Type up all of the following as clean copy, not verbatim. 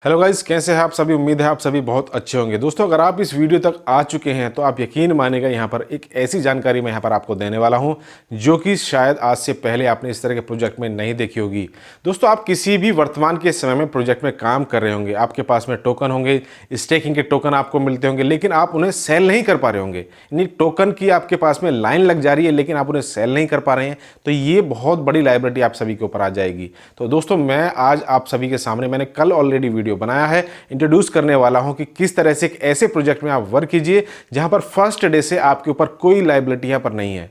Hello guys, कैसे हैं आप सभी। उम्मीद है आप सभी बहुत अच्छे होंगे। दोस्तों, अगर आप इस वीडियो तक आ चुके हैं तो आप यकीन मानेगा, यहाँ पर एक ऐसी जानकारी मैं यहाँ पर आपको देने वाला हूँ जो कि शायद आज से पहले आपने इस तरह के प्रोजेक्ट में नहीं देखी होगी। दोस्तों, आप किसी भी वर्तमान के समय में प्रोजेक्ट में काम कर रहे होंगे, आपके पास में टोकन होंगे, स्टेकिंग के टोकन आपको मिलते होंगे, लेकिन आप उन्हें सेल नहीं कर पा रहे होंगे। यानी टोकन की आपके पास में लाइन लग जा रही है लेकिन आप उन्हें सेल नहीं कर पा रहे हैं, तो ये बहुत बड़ी लायबिलिटी आप सभी के ऊपर आ जाएगी। तो दोस्तों, मैं आज आप सभी के सामने, मैंने कल ऑलरेडी वीडियो बनाया है, इंट्रोड्यूस करने वाला हूं कि किस तरह से एक ऐसे प्रोजेक्ट में आप वर्क कीजिए जहां पर फर्स्ट डे से आपके ऊपर कोई लायबिलिटी यहां पर नहीं है।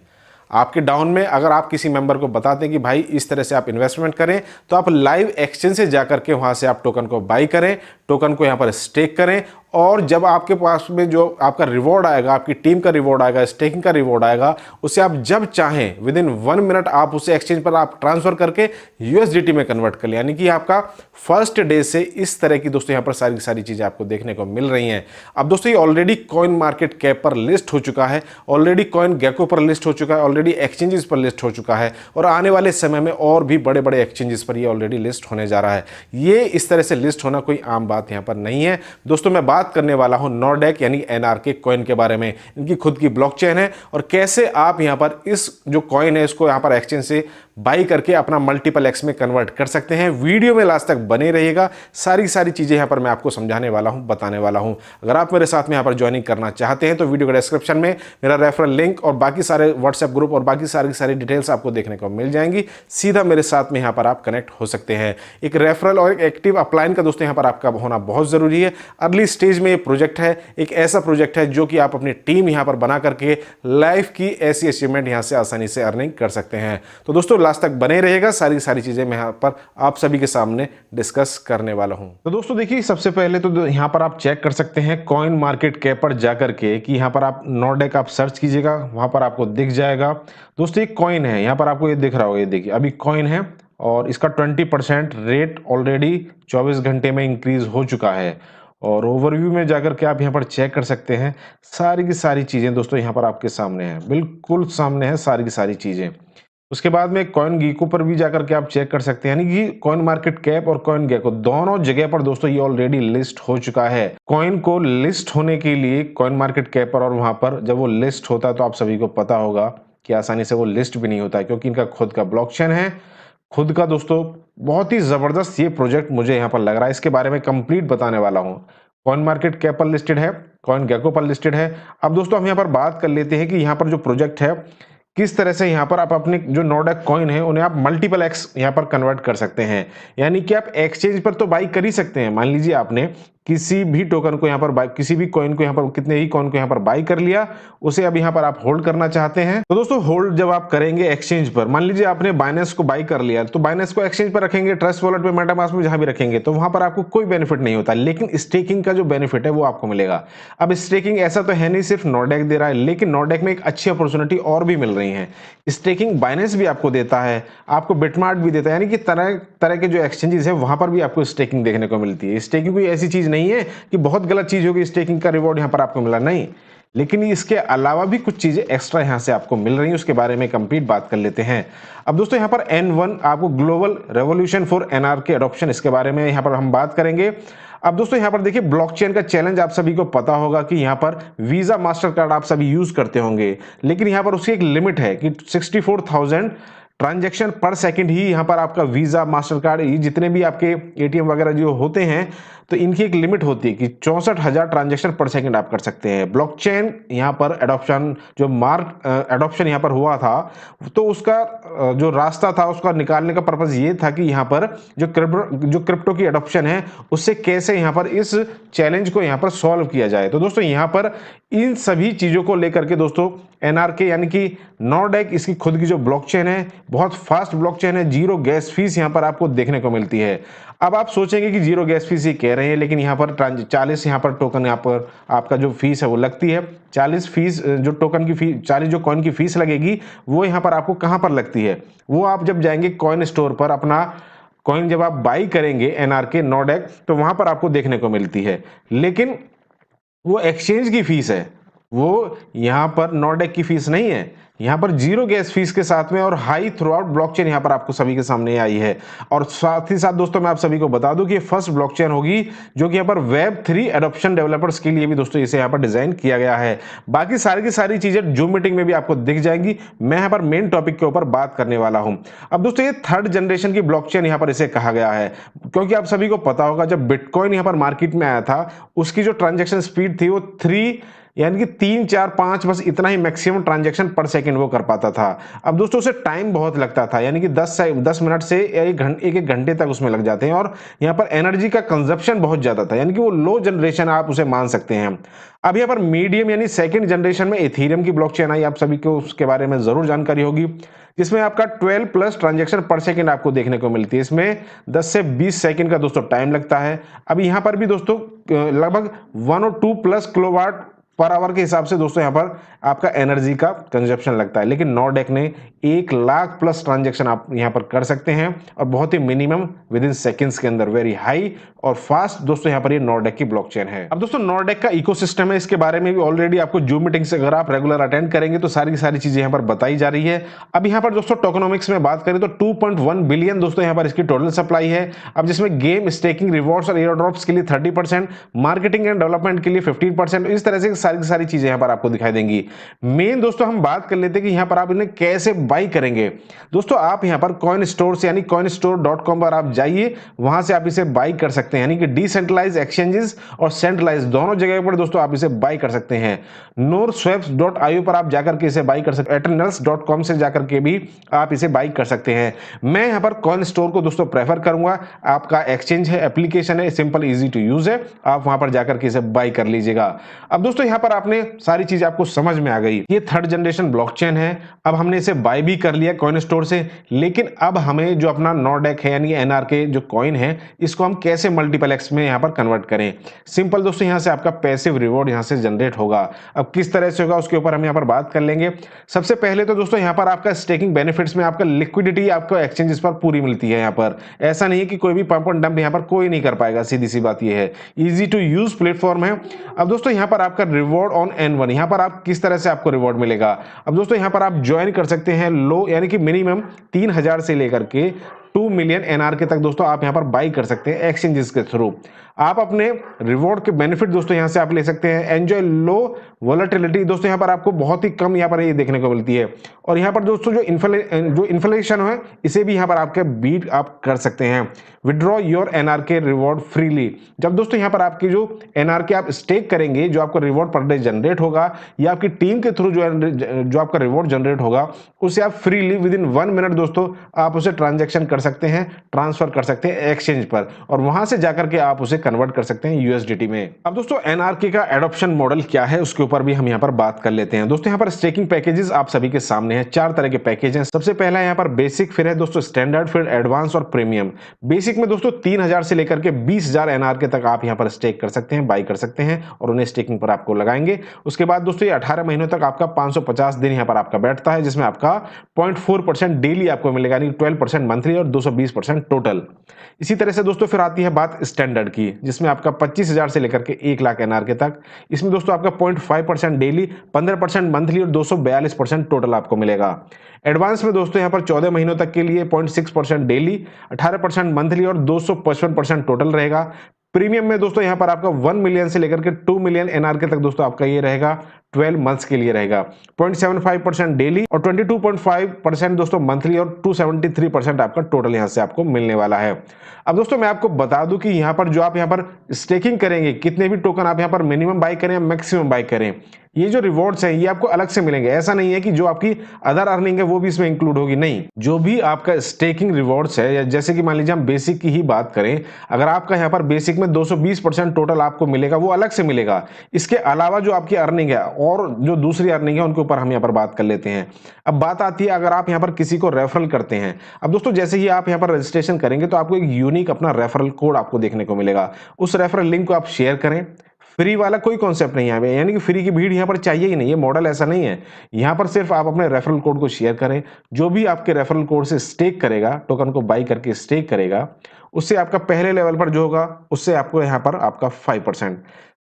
आपके डाउन में अगर आप किसी मेंबर को बताते हैं कि भाई इस तरह से आप इन्वेस्टमेंट करें, तो आप लाइव एक्सचेंज से जाकर के वहां से आप टोकन को बाई करें, टोकन को यहां पर स्टेक करें, और जब आपके पास में जो आपका रिवॉर्ड आएगा, आपकी टीम का रिवॉर्ड आएगा, स्टेकिंग का रिवॉर्ड आएगा, उसे आप जब चाहें विद इन 1 मिनट आप उसे एक्सचेंज पर आप ट्रांसफर करके यूएसडीटी में कन्वर्ट कर लिया। यानी कि आपका फर्स्ट डे से इस तरह की दोस्तों यहां पर सारी सारी चीजें आपको देखने को मिल रही हैं। अब दोस्तों, ये ऑलरेडी कॉइन मार्केट कैप पर लिस्ट हो चुका है, ऑलरेडी कॉइन गेको पर लिस्ट हो चुका है, ऑलरेडी एक्सचेंजेस पर लिस्ट हो चुका है, और आने वाले समय में और भी बड़े बड़े एक्सचेंजेस पर ये ऑलरेडी लिस्ट होने जा रहा है। ये इस तरह से लिस्ट होना कोई आम बात यहां पर नहीं है। दोस्तों, मैं बात करने वाला हूं नॉर्डेक यानी एनआरके कॉइन के बारे में। इनकी खुद की ब्लॉकचेन है और कैसे आप यहां पर इस जो कॉइन है इसको यहां पर एक्सचेंज से बाई करके अपना मल्टीपल एक्स में कन्वर्ट कर सकते हैं। वीडियो में लास्ट तक बने रहिएगा, सारी सारी चीजें यहां पर मैं आपको समझाने वाला हूं, बताने वाला हूं। अगर आप मेरे साथ में यहां पर ज्वाइनिंग करना चाहते हैं तो वीडियो के डिस्क्रिप्शन में मेरा रेफरल लिंक और बाकी सारे व्हाट्सएप ग्रुप और बाकी सारी डिटेल्स आपको देखने को मिल जाएंगी। सीधा मेरे साथ में यहां पर आप कनेक्ट हो सकते हैं। एक रेफरल और एक एक्टिव अपलाइन का दोस्तों यहां पर आपका होना बहुत जरूरी है। अर्ली स्टेज में ये प्रोजेक्ट है, एक ऐसा प्रोजेक्ट है जो कि आप अपनी टीम यहां पर बना करके लाइफ की ऐसी अचीवमेंट यहां से आसानी से अर्निंग कर सकते हैं। तो दोस्तों, लास्ट तक बने रहेगा, सारी सारी चीजें मैं यहां पर आप सभी के सामने डिस्कस करने वाला हूं। तो दोस्तों देखिए, सबसे पहले तो यहां पर आप चेक कर सकते हैं कॉइन मार्केट कैप पर जाकर के कि यहां पर आप नॉर्डेक आप सर्च कीजिएगा, वहां पर आपको दिख जाएगा। दोस्तों, एक कॉइन है, यहां पर आपको ये दिख रहा होगा, ये देखिए अभी कॉइन है और इसका 20% रेट ऑलरेडी 24 घंटे में इंक्रीज हो चुका है। और ओवरव्यू में जाकर के आप यहाँ पर चेक कर सकते हैं, सारी की सारी चीजें दोस्तों यहाँ पर आपके सामने हैं, बिल्कुल सामने है सारी की सारी चीजें। उसके बाद में कॉइन गीको पर भी जाकर के आप चेक कर सकते हैं, यानी कि कॉइन मार्केट कैप और कॉइन गेको दोनों जगह पर दोस्तों ये ऑलरेडी लिस्ट हो चुका है। कॉइन को लिस्ट होने के लिए कॉइन मार्केट कैप पर और वहां पर जब वो लिस्ट होता है तो आप सभी को पता होगा कि आसानी से वो लिस्ट भी नहीं होता है, क्योंकि इनका खुद का ब्लॉकचेन है, खुद का दोस्तों बहुत ही जबरदस्त ये प्रोजेक्ट मुझे यहाँ पर लग रहा है। इसके बारे में कंप्लीट बताने वाला हूँ। कॉइन मार्केट कैप पर लिस्टेड है, कॉइन गेको पर लिस्टेड है। अब दोस्तों, हम यहाँ पर बात कर लेते हैं कि यहाँ पर जो प्रोजेक्ट है किस तरह से यहाँ पर आप अपने जो नॉर्डेक कॉइन है उन्हें आप मल्टीपल एक्स यहाँ पर कन्वर्ट कर सकते हैं। यानी कि आप एक्सचेंज पर तो बाई कर ही सकते हैं। मान लीजिए आपने किसी भी टोकन को यहाँ पर बाई, किसी भी कॉइन को यहाँ पर, कितने ही कॉइन को यहाँ पर बाई कर लिया, उसे अब यहाँ पर आप होल्ड करना चाहते हैं। तो दोस्तों, होल्ड जब आप करेंगे एक्सचेंज पर, मान लीजिए आपने बाइनेंस को बाई कर लिया, तो बाइनेंस को एक्सचेंज पर रखेंगे, ट्रस्ट वॉलेट में, मेटामास्क में, जहां भी रखेंगे, तो वहां पर आपको कोई बेनिफिट नहीं होता, लेकिन स्टेकिंग का जो बेनिफिट है वो आपको मिलेगा। अब स्टेकिंग ऐसा तो है नहीं सिर्फ नॉर्डेक दे रहा है, लेकिन नॉर्डेक में एक अच्छी अपॉर्चुनिटी और भी मिल रही है। स्टेकिंग बाइनेंस भी आपको देता है, आपको बिटमार्ट भी देता है, यानी कि तरह तरह के जो एक्सचेंजेस है वहां पर भी आपको स्टेकिंग देखने को मिलती है। स्टेकिंग कोई ऐसी चीज नहीं है कि बहुत गलत चीज होगी, स्टेकिंग का रिवॉर्ड यहां पर आपको मिला, नहीं, लेकिन इसके अलावा भी कुछ चीजें एक्स्ट्रा यहां से आपको मिल रही हैं, उसके बारे में कंप्लीट बात कर लेते हैं। अब दोस्तों, यहां पर N1 आपको global revolution for NRK adoption, इसके बारे में यहां पर हम बात करेंगे। अब दोस्तों, यहां पर देखिए ब्लॉकचेन का चैलेंज आप सभी को पता होगा कि यहां पर वीजा मास्टर कार्ड आप सभी यूज करते होंगे, लेकिन यहां पर उसकी एक लिमिट है कि 64,000 ट्रांजैक्शन पर सेकंड ही यहां पर आपका वीजा मास्टर कार्ड, ये जितने भी आपके एटीएम वगैरह जो होते हैं, तो इनकी एक लिमिट होती है कि 64,000 ट्रांजैक्शन पर सेकंड आप कर सकते हैं। ब्लॉकचेन यहां पर एडॉप्शन, जो मार्क एडॉप्शन यहां पर हुआ था, तो उसका जो रास्ता था उसका निकालने का पर्पज ये था कि यहां पर जो क्रिप्टो की एडॉप्शन है उससे कैसे यहां पर इस चैलेंज को यहां पर सॉल्व किया जाए। तो दोस्तों, यहां पर इन सभी चीजों को लेकर के दोस्तों एनआरके यानी कि नॉर्डेक, इसकी खुद की जो ब्लॉकचेन है, बहुत फास्ट ब्लॉकचेन है, जीरो गैस फीस यहां पर आपको देखने को मिलती है। अब आप सोचेंगे कि जीरो गैस फीस ये कह रहे हैं, लेकिन यहां पर 40 यहां पर टोकन यहां पर आपका जो फीस है वो लगती है। 40 फीस जो टोकन की फीस, 40 जो कॉइन की फीस लगेगी, वो यहां पर आपको कहां पर लगती है, वो आप जब जाएंगे कॉइन स्टोर पर, अपना कॉइन जब आप बाई करेंगे एनआरके नॉर्डेक, तो वहां पर आपको देखने को मिलती है। लेकिन वो एक्सचेंज की फीस है, वो यहाँ पर नॉर्डेक की फीस नहीं है, यहाँ पर जीरो गैस फीस के साथ में और हाई थ्रू आउट ब्लॉकचेन यहाँ पर आपको सभी के सामने आई है। और साथ ही साथ दोस्तों मैं आप सभी को बता दूं कि ये फर्स्ट ब्लॉकचेन होगी जो कि यहाँ पर वेब 3 एडॉप्शन डेवलपर्स के लिए भी दोस्तों इसे यहाँ पर डिजाइन किया गया है। बाकी सारी की सारी चीजें जूम मीटिंग में भी आपको दिख जाएंगी। मैं यहाँ पर मेन टॉपिक के ऊपर बात करने वाला हूँ। अब दोस्तों ये थर्ड जनरेशन की ब्लॉकचेन यहाँ पर इसे कहा गया है, क्योंकि आप सभी को पता होगा जब बिटकॉइन यहाँ पर मार्केट में आया था उसकी जो ट्रांजेक्शन स्पीड थी वो 3 यानी कि 3 4 5 बस इतना ही मैक्सिमम ट्रांजैक्शन पर सेकंड वो कर पाता था। अब दोस्तों उसे टाइम बहुत लगता था, यानी कि 10 मिनट से एक घंटे तक उसमें लग जाते हैं और यहाँ पर एनर्जी का कंजप्शन बहुत ज्यादा था, यानी कि वो लो जनरेशन आप उसे मान सकते हैं। अब यहाँ पर मीडियम यानी सेकंड जनरेशन में इथेरियम की ब्लॉकचेन आई, आप सभी को उसके बारे में जरूर जानकारी होगी, जिसमें आपका 12 प्लस ट्रांजैक्शन पर सेकंड आपको देखने को मिलती है। इसमें 10 से 20 सेकंड का दोस्तों टाइम लगता है। अब यहाँ पर भी दोस्तों लगभग 1 और 2 प्लस किलोवाट पर आवर के हिसाब से दोस्तों यहाँ पर आपका एनर्जी का कंजप्शन लगता है। लेकिन नॉर्डेक ने 1 लाख प्लस ट्रांजैक्शन आप यहाँ पर कर सकते हैं और बहुत ही मिनिमम विद इन सेकंड्स के अंदर, वेरी हाई और फास्ट दोस्तों यहाँ पर ये नॉर्डेक की ब्लॉकचेन है। अब दोस्तों नॉर्डेक का इकोसिस्टम है, इसके बारे में भी ऑलरेडी आपको जूम मीटिंग से अगर आप रेगुलर अटेंड करेंगे तो सारी की सारी चीजें यहाँ पर बताई जा रही है। अब यहाँ पर दोस्तों टोकनोमिक्स में बात करें तो 2.1 बिलियन दोस्तों यहाँ पर इसकी टोटल सप्लाई है। अब जिसमें गेम स्टेकिंग रिवॉर्ड्स और एयर ड्रॉप्स के लिए 30%, मार्केटिंग एंड डेवलपमेंट के लिए 15%, इस तरह से सारी चीजें यहाँ पर आपको दिखाई देंगी। मेन दोस्तों हम बात कर लेते हैं कि यहाँ पर आप इन्हें कैसे बाई करेंगे। दोस्तों आप यहाँ पर कॉइन स्टोर से यानी coinstore.com पर आप जाइए, वहां से आप इसे बाई कर सकते हैं, यानी कि डिसेंट्रलाइज एक्सचेंजेस और सेंट्रलाइज दोनों जगह पर दोस्तों आप इसे बाई कर सकते हैं। norswaps.io पर आप जाकर के इसे बाई कर सकते हैं, eternals.com से जाकर के भी आप इसे बाई कर सकते हैं। मैं यहाँ पर कॉइन स्टोर को दोस्तों प्रेफर करूंगा। आपका एक्सचेंज है, एप्लीकेशन है, सिंपल इजी टू यूज है, आप वहां पर जाकर के इसे बाई कर लीजिएगा। अब दोस्तों यहाँ पर आपने सारी चीज आपको समझ में आ गई, ये थर्ड जनरेशन ब्लॉकचेन है। अब हमने इसे बाय भी कर लिया कॉइन स्टोर से, लेकिन अब हमें जो अपना नॉर्डेक है यानी एनआरके जो कॉइन है इसको हम कैसे मल्टीपल एक्स में यहाँ पर कन्वर्ट करें। सिंपल दोस्तों यहाँ से आपका पैसिव रिवॉर्ड यहाँ से जनरेट होगा। अब किस तरह से होगा उसके ऊपर हम यहाँ पर बात कर लेंगे। सबसे पहले तो दोस्तों यहाँ पर आपका स्टेकिंग बेनिफिट्स में आपका लिक्विडिटी आपको एक्सचेंजेस पर पूरी मिलती है। यहाँ पर ऐसा नहीं है कि कोई भी पंप एंड डंप यहाँ पर कोई नहीं कर पाएगा, सीधी सी बात यह है, इजी टू यूज प्लेटफॉर्म है। अब दोस्तों यहाँ पर आपका रिवॉर्ड ऑन N1, यहाँ पर आप किस तरह से आपको रिवॉर्ड मिलेगा। अब दोस्तों यहाँ पर आप ज्वाइन कर सकते हैं लो, यानी कि मिनिमम 3000 से लेकर के 2 मिलियन एनआरके तक दोस्तों आप यहाँ पर बाई कर सकते हैं एक्सचेंजेस के थ्रू। आप अपने रिवॉर्ड के बेनिफिट दोस्तों यहाँ से आप ले सकते हैं। एंजॉय लो वोलेटिलिटी, दोस्तों यहाँ पर आपको बहुत ही कम यहाँ पर ये देखने को मिलती है। और यहाँ पर दोस्तों जो इन्फ्लेशन है इसे भी यहाँ पर आपके बीट आप कर सकते हैं। Withdraw your NRK reward freely, जब दोस्तों यहाँ पर आपकी जो एनआरके आप स्टेक करेंगे, जो आपका रिवॉर्ड पर डे जनरेट होगा या आपकी टीम के थ्रू जो आपका रिवॉर्ड जनरेट होगा उसे आप फ्रीली विद इन 1 मिनट दोस्तों आप उसे ट्रांजैक्शन कर सकते हैं, ट्रांसफर कर सकते हैं एक्सचेंज पर, और वहां से जाकर के आप उसे कन्वर्ट कर सकते हैं यूएसडीटी में। अब दोस्तों एनआरके का एडॉप्शन मॉडल क्या है उसके ऊपर भी हम यहाँ पर बात कर लेते हैं। दोस्तों यहाँ पर स्टेकिंग पैकेजेस आप सभी के सामने हैं, 4 तरह के पैकेज हैं। सबसे पहला यहाँ पर बेसिक, फिर है दोस्तों स्टैंडर्ड, फिर एडवांस और प्रीमियम। बेसिक में दोस्तों 3000 से लेकर के 20000 एनआरके तक आप यहाँ पर स्टेक कर सकते हैं, बाई कर सकते हैं और उन्हें स्टेकिंग पर आपको लगाएंगे। उसके बाद दोस्तों ये 18 महीनों तक आपका 550 दिन यहाँ पर आपका बैठता है, जिसमें आपका 0.4% डेली आपको मिलेगा, यानी 12% मंथली और 220% टोटल। इसी तरह से दोस्तों फिर आती है बात स्टैंडर्ड की, जिसमें आपका 25000 से लेकर के 1 लाख एनआरके तक। इसमें दोस्तों आपका 0.5% डेली, 15% मंथली और 242% टोटल आपको मिलेगा। एडवांस में दोस्तों यहाँ पर 14 महीनों तक के लिए 0.6% डेली, 18% मंथली और 255% टोटल रहेगा। प्रीमियम में दोस्तों यहाँ पर आपका 1 मिलियन से लेकर के 2 मिलियन एनआरके तक दोस्तों आपका ये रहेगा, 12 मंथ्स के लिए रहेगा। 0.75% डेली और 22.5% दोस्तों मंथली और 273% आपका टोटल यहाँ से आपको मिलने वाला है। अब दोस्तों मैं आपको बता दूं कि यहाँ पर जो आप यहाँ पर स्टेकिंग करेंगे, कितने भी टोकन आप यहाँ पर मिनिमम बाई करें या मैक्सिमम बाई करें, ये जो रिवॉर्ड्स हैं ये आपको अलग से मिलेंगे। ऐसा नहीं है कि जो आपकी अदर अर्निंग है वो भी इसमें इंक्लूड होगी, नहीं। जो भी आपका स्टेकिंग रिवॉर्ड्स है, या जैसे कि मान लीजिए हम बेसिक की ही बात करें, अगर आपका यहाँ पर बेसिक में 220% टोटल आपको मिलेगा, वो अलग से मिलेगा। इसके अलावा जो आपकी अर्निंग है और जो दूसरी अर्निंग है उनके ऊपर हम यहाँ पर बात कर लेते हैं। अब बात आती है अगर आप यहाँ पर किसी को रेफरल करते हैं। अब दोस्तों जैसे ही आप यहाँ पर रजिस्ट्रेशन करेंगे तो आपको एक यूनिक अपना रेफरल कोड आपको देखने को मिलेगा। उस रेफरल लिंक को आप शेयर करें। फ्री वाला कोई कॉन्सेप्ट नहीं है, यानी कि फ्री की भीड़ यहाँ पर चाहिए ही नहीं, ये मॉडल ऐसा नहीं है। यहाँ पर सिर्फ आप अपने रेफरल कोड को शेयर करें। जो भी आपके रेफरल कोड से स्टेक करेगा, टोकन को बाई करके स्टेक करेगा, उससे आपका पहले लेवल पर जो होगा उससे आपको यहाँ पर आपका 5%,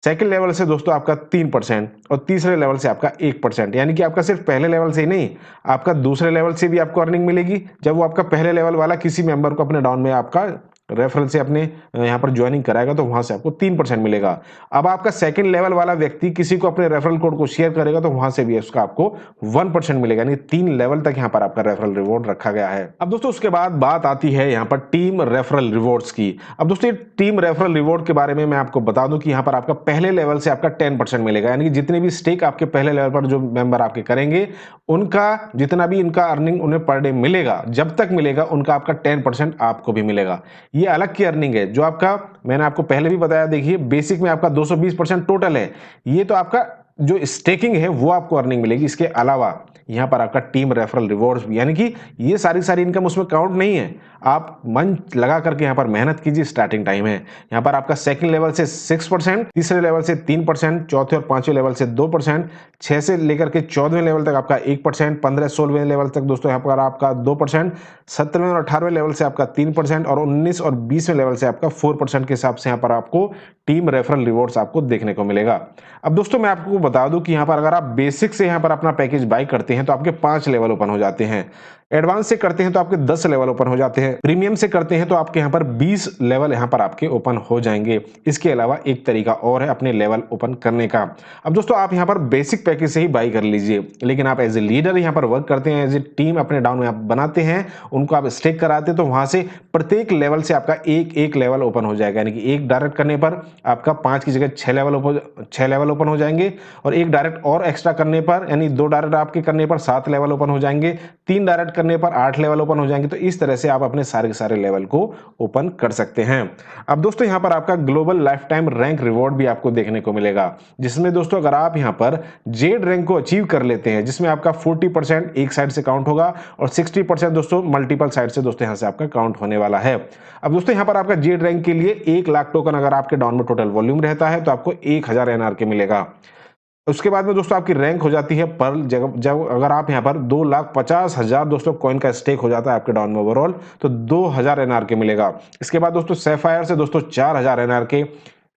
सेकंड लेवल से दोस्तों आपका 3% और तीसरे लेवल से आपका 1%, यानी कि आपका सिर्फ पहले लेवल से ही नहीं, आपका दूसरे लेवल से भी आपको अर्निंग मिलेगी। जब वो आपका पहले लेवल वाला किसी मेंबर को अपने डाउन में आपका रेफरल से अपने यहाँ पर ज्वाइनिंग कराएगा तो वहां से आपको 3% मिलेगा। अब आपका सेकंड लेवल वाला व्यक्ति किसी को अपने रेफरल कोड को शेयर करेगा तो वहां से भी उसका आपको 1% मिलेगा, यानी 3 लेवल तक यहाँ पर आपका रेफरल रिवॉर्ड रखा गया है। अब दोस्तों उसके बाद बात आती है यहाँ पर टीम रेफरल रिवॉर्ड्स की। अब दोस्तों ये टीम रेफरल रिवॉर्ड के बारे में मैं आपको बता दूं कि यहाँ पर आपका पहले लेवल से आपका 10% मिलेगा, यानी कि जितने भी स्टेक आपके पहले लेवल पर जो मेंबर आपके करेंगे उनका जितना भी इनका अर्निंग उन्हें पर डे मिलेगा, जब तक मिलेगा उनका आपका 10% आपको भी मिलेगा। ये अलग की अर्निंग है। जो आपका मैंने आपको पहले भी बताया, देखिए बेसिक में आपका 220% टोटल है, ये तो आपका जो स्टेकिंग है वो आपको अर्निंग मिलेगी। इसके अलावा यहाँ पर आपका टीम रेफरल रिवॉर्ड्स भी, यानी कि ये सारी इनकम उसमें काउंट नहीं है। आप मन लगा करके यहाँ पर मेहनत कीजिए, स्टार्टिंग टाइम है। यहाँ पर आपका सेकंड लेवल से 6%, तीसरे लेवल से 3%, चौथे और पांचवें लेवल से 2%, 6 से लेकर के 14वें लेवल तक आपका 1%, 15-16वें लेवल तक दोस्तों यहाँ पर आपका 2%, 17वें और 18वें लेवल से आपका 3% और 19 और 20वें लेवल से आपका 4% के हिसाब से यहाँ पर आपको टीम रेफरल रिवॉर्ड्स आपको देखने को मिलेगा। अब दोस्तों मैं आपको बता दूं कि यहाँ पर अगर आप बेसिक से यहाँ पर अपना पैकेज बाय करते हैं तो आपके 5 लेवल ओपन हो जाते हैं, एडवांस से करते हैं तो आपके 10 लेवल ओपन हो जाते हैं, प्रीमियम से करते हैं तो आपके यहाँ पर 20 लेवल यहाँ पर आपके ओपन हो जाएंगे। इसके अलावा एक तरीका और है अपने लेवल ओपन करने का। अब दोस्तों आप यहाँ पर बेसिक पैकेज से ही बाई कर लीजिए, लेकिन आप एज ए लीडर यहाँ पर वर्क करते हैं, एज ए टीम अपने डाउन में आप बनाते हैं, उनको आप स्टेक कराते हैं, तो वहां से प्रत्येक लेवल से आपका एक लेवल ओपन हो जाएगा। यानी कि एक डायरेक्ट करने पर आपका 5 की जगह 6 लेवल ओपन हो जाएंगे, और एक डायरेक्ट और एक्स्ट्रा करने पर यानी 2 डायरेक्ट आपके करने पर 7 लेवल ओपन हो जाएंगे, 3 डायरेक्ट करने पर 8 लेवल ओपन हो जाएंगे। तो इस तरह से आप अपने सारे के सारे लेवल को ओपन कर सकते हैं। अब दोस्तों यहाँ पर आपका global life time rank reward भी आपको देखने को मिलेगा, जिसमें दोस्तों अगर आप यहाँ पर जेड रैंक को अचीव कर लेते हैं, जिसमें आपका 40% एक साइड से काउंट होगा और 60% दोस्तों मल्टीपल साइड से दोस्तों यहाँ से आपका काउंट होने वाला है। अब दोस्तों यहाँ पर आपका जेड रैंक के लिए 1 लाख टोकन अगर आपके डाउन में टोटल वॉल्यूम रहता है तो आपको 1000 एनआरके मिलेगा। उसके बाद में दोस्तों आपकी रैंक हो जाती है पर जब अगर आप यहाँ पर 2,50,000 दोस्तों कॉइन का स्टेक हो जाता है आपके डाउन में ओवरऑल, तो 2000 एनआरके मिलेगा। इसके बाद दोस्तों सैफायर से दोस्तों 4000 एनआरके,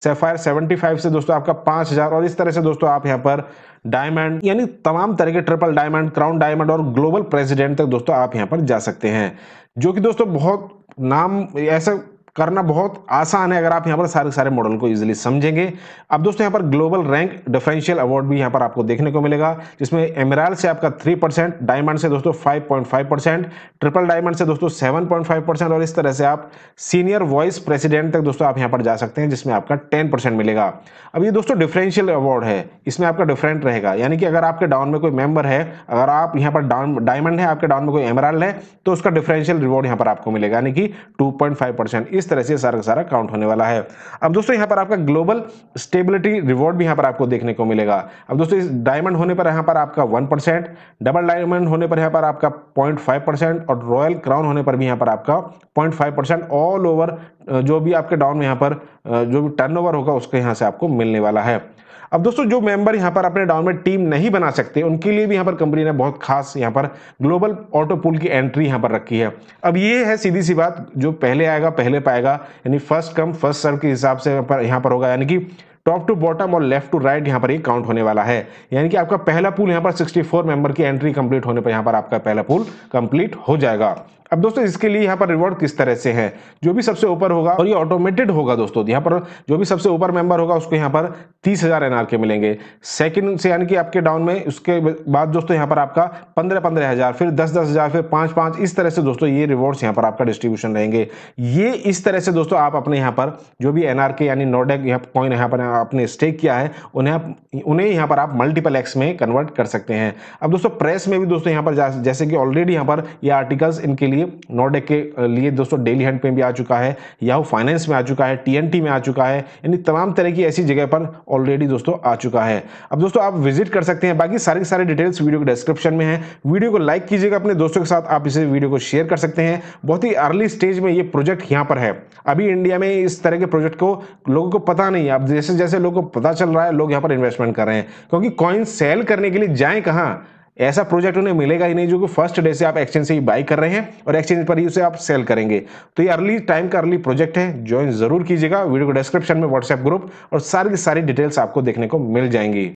सैफायर 75 से दोस्तों आपका 5000, और इस तरह से दोस्तों आप यहाँ पर डायमंड यानी तमाम तरह के ट्रिपल डायमंड, क्राउन डायमंड और ग्लोबल प्रेसिडेंट तक दोस्तों आप यहाँ पर जा सकते हैं, जो कि दोस्तों बहुत नाम ऐसा करना बहुत आसान है अगर आप यहाँ पर सारे सारे मॉडल को इजीली समझेंगे। अब दोस्तों यहाँ पर ग्लोबल रैंक डिफरेंशियल अवार्ड भी यहाँ पर आपको देखने को मिलेगा, जिसमें एमराल्ड से आपका 3%, डायमंड से दोस्तों 5.5%, ट्रिपल डायमंड से दोस्तों 7.5%, और इस तरह से आप सीनियर वाइस प्रेसिडेंट तक दोस्तों आप यहाँ पर जा सकते हैं, जिसमें आपका 10% मिलेगा। अब ये दोस्तों डिफरेंशियल अवार्ड है, इसमें आपका डिफरेंट रहेगा, यानी कि अगर आपके डाउन में कोई मेंबर है, अगर आप यहाँ पर डायमंड है, आपके डाउन में कोई एमराल्ड है, तो उसका डिफरेंशियल रिवॉर्ड यहाँ पर आपको मिलेगा, यानी कि 2.5%। इस तरह से सारा का सारा काउंट होने वाला है। अब दोस्तों यहाँ पर आपका ग्लोबल स्टेबिलिटी रिवॉर्ड भी यहाँ पर आपको देखने को मिलेगा। अब दोस्तों इस डायमंड होने पर यहाँ पर आपका 1%, डबल डायमंड होने पर यहाँ पर आपका 0.5%, और रॉयल क्राउन होने पर भी यहाँ पर आपका 0.5%। ऑल ओवर जो भी आपके डाउन में यहाँ पर जो भी टर्नओवर होगा उसके यहाँ से आपको मिलने वाला है। अब दोस्तों जो मेंबर यहाँ पर अपने डाउन में टीम नहीं बना सकते, उनके लिए भी यहाँ पर कंपनी ने बहुत खास यहाँ पर ग्लोबल ऑटो पूल की एंट्री यहाँ पर रखी है। अब ये है सीधी सी बात, जो पहले आएगा पहले पाएगा, यानी फर्स्ट कम फर्स्ट सर्व के हिसाब से यहाँ पर होगा, यानी कि टॉप टू बॉटम और लेफ्ट टू राइट यहाँ पर ये काउंट होने वाला है। यानी कि आपका पहला पूल यहाँ पर 64 मेंबर की एंट्री कंप्लीट होने पर यहाँ पर आपका पहला पूल कंप्लीट हो जाएगा। अब दोस्तों इसके लिए यहाँ पर रिवॉर्ड किस तरह से है, जो भी सबसे ऊपर होगा, और ये ऑटोमेटेड होगा दोस्तों, यहाँ पर जो भी सबसे ऊपर मेंबर होगा उसको यहाँ पर 30,000 एनआरके मिलेंगे। सेकंड से यानी कि आपके डाउन में, उसके बाद दोस्तों यहाँ पर आपका 15,000, फिर 10,000, फिर 5,500, इस तरह से दोस्तों ये रिवॉर्ड्स यहाँ पर आपका डिस्ट्रीब्यूशन रहेंगे। ये इस तरह से दोस्तों आप अपने यहाँ पर जो भी एनआरके यानी नोडेक कॉइन यहाँ पर आपने स्टेक किया है, उन्हें यहाँ पर आप मल्टीपल एक्स में कन्वर्ट कर सकते हैं। अब दोस्तों प्रेस में भी दोस्तों यहाँ पर जैसे कि ऑलरेडी यहाँ पर ये आर्टिकल्स इनके लिए नोडेक के लिए दोस्तों डेली हंट में भी आ चुका है, याहू फाइनेंस में आ चुका है, टीएनटी में आ चुका है, यानी तमाम तरह की ऐसी जगह पर ऑलरेडी दोस्तों आ चुका है। अब दोस्तों आप विजिट कर सकते हैं, बाकी सारी सारी डिटेल्स वीडियो के डिस्क्रिप्शन में है। वीडियो को लाइक कीजिएगा, अपने दोस्तों के साथ आप इसे वीडियो को शेयर कर सकते हैं। बहुत ही अर्ली स्टेज में ये प्रोजेक्ट यहाँ पर है, अभी इंडिया में इस तरह के प्रोजेक्ट को लोगों को पता नहीं है। अब जैसे जैसे लोगों को पता चल रहा है, लोग यहाँ पर इन्वेस्टमेंट कर रहे हैं, क्योंकि कॉइन सेल करने के लिए जाएं कहाँ, ऐसा प्रोजेक्ट उन्हें मिलेगा ही नहीं जो कि फर्स्ट डे से आप एक्सचेंज से ही बाई कर रहे हैं और एक्सचेंज पर ही उसे आप सेल करेंगे। तो ये अर्ली टाइम का अर्ली प्रोजेक्ट है, ज्वाइन जरूर कीजिएगा। वीडियो को डिस्क्रिप्शन में व्हाट्सएप ग्रुप और सारी की सारी डिटेल्स आपको देखने को मिल जाएंगी।